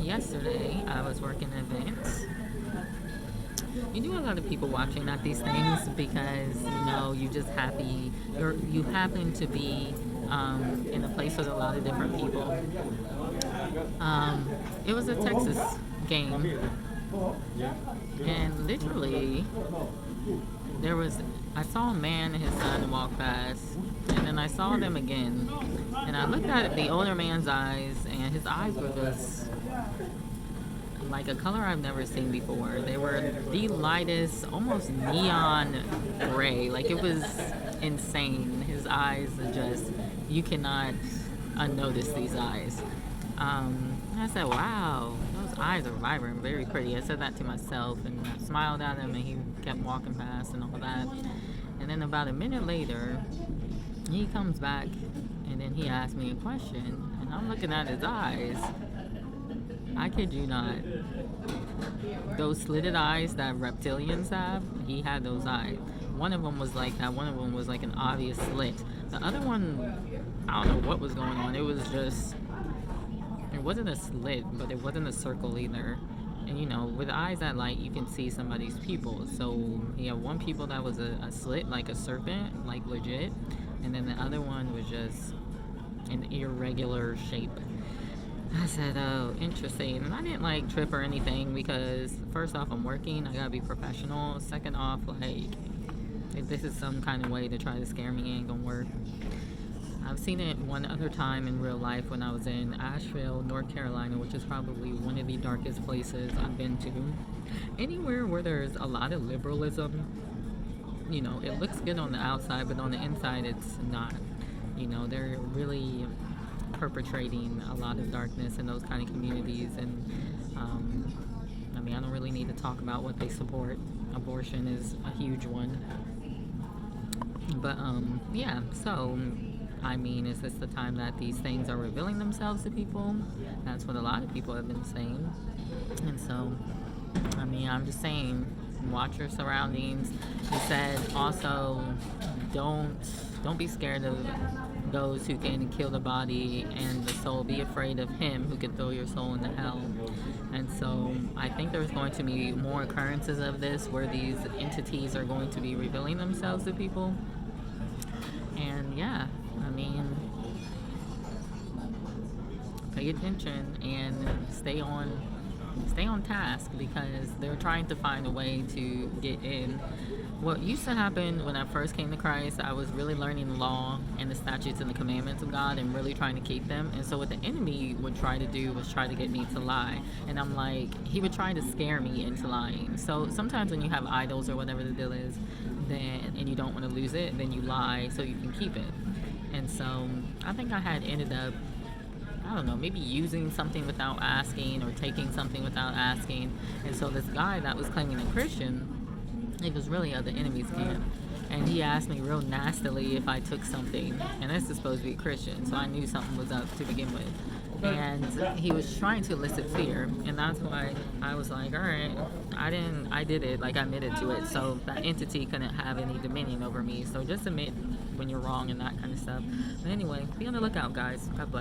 Yesterday, I was working events. You do a lot of people watching at these things because you just you happen to be in a place with a lot of different people. It was a Texas game, and literally there was I saw a man and his son walk past, and then I saw them again, and I looked at the older man's eyes, and his eyes were just like a color I've never seen before. They were the lightest, almost neon gray. Like, it was insane. His eyes are just, you cannot unnotice these eyes. I said, wow, those eyes are vibrant, very pretty. I said that to myself, and I smiled at him, and he kept walking past and all that. And then about a minute later, he comes back, and then he asked me a question, and I'm looking at his eyes. I kid you not. Those slitted eyes that reptilians have, he had those eyes. One of them was like that. One of them was like an obvious slit. The other one, I don't know what was going on. It wasn't a slit, but it wasn't a circle either. And with eyes that light, you can see somebody's pupils. So he had one pupil that was a slit, like a serpent, like legit. And then the other one was just an irregular shape. I said, oh, interesting. And I didn't trip or anything because first off, I'm working. I gotta be professional. Second off, if this is some kind of way to try to scare me, it ain't gonna work. I've seen it one other time in real life when I was in Asheville, North Carolina, which is probably one of the darkest places I've been to. Anywhere where there's a lot of liberalism, it looks good on the outside, but on the inside, it's not. They're really perpetrating a lot of darkness in those kind of communities, and I don't really need to talk about what they support. Abortion is a huge one, but so is this the time that these things are revealing themselves to people? That's what a lot of people have been saying. And so I'm just saying, watch your surroundings. He said also, don't be scared of those who can kill the body and the soul. Be afraid of him who can throw your soul into hell. And so I think there's going to be more occurrences of this where these entities are going to be revealing themselves to people. And pay attention and stay on task, because they're trying to find a way to get in. What used to happen when I first came to Christ, I was really learning the law and the statutes and the commandments of God and really trying to keep them. And so what the enemy would try to do was try to get me to lie. And I'm like, he would try to scare me into lying. So sometimes when you have idols or whatever the deal is, and you don't want to lose it, then you lie so you can keep it. And so I think I had ended up, I don't know, maybe using something without asking or taking something without asking. And so this guy that was claiming a Christian, he was really of the enemy's camp. And he asked me real nastily if I took something. And this is supposed to be a Christian, so I knew something was up to begin with. And he was trying to elicit fear. And that's why I was like, all right, I did it, I admitted to it. So that entity couldn't have any dominion over me. So just admit when you're wrong and that kind of stuff. But anyway, be on the lookout, guys. God bless.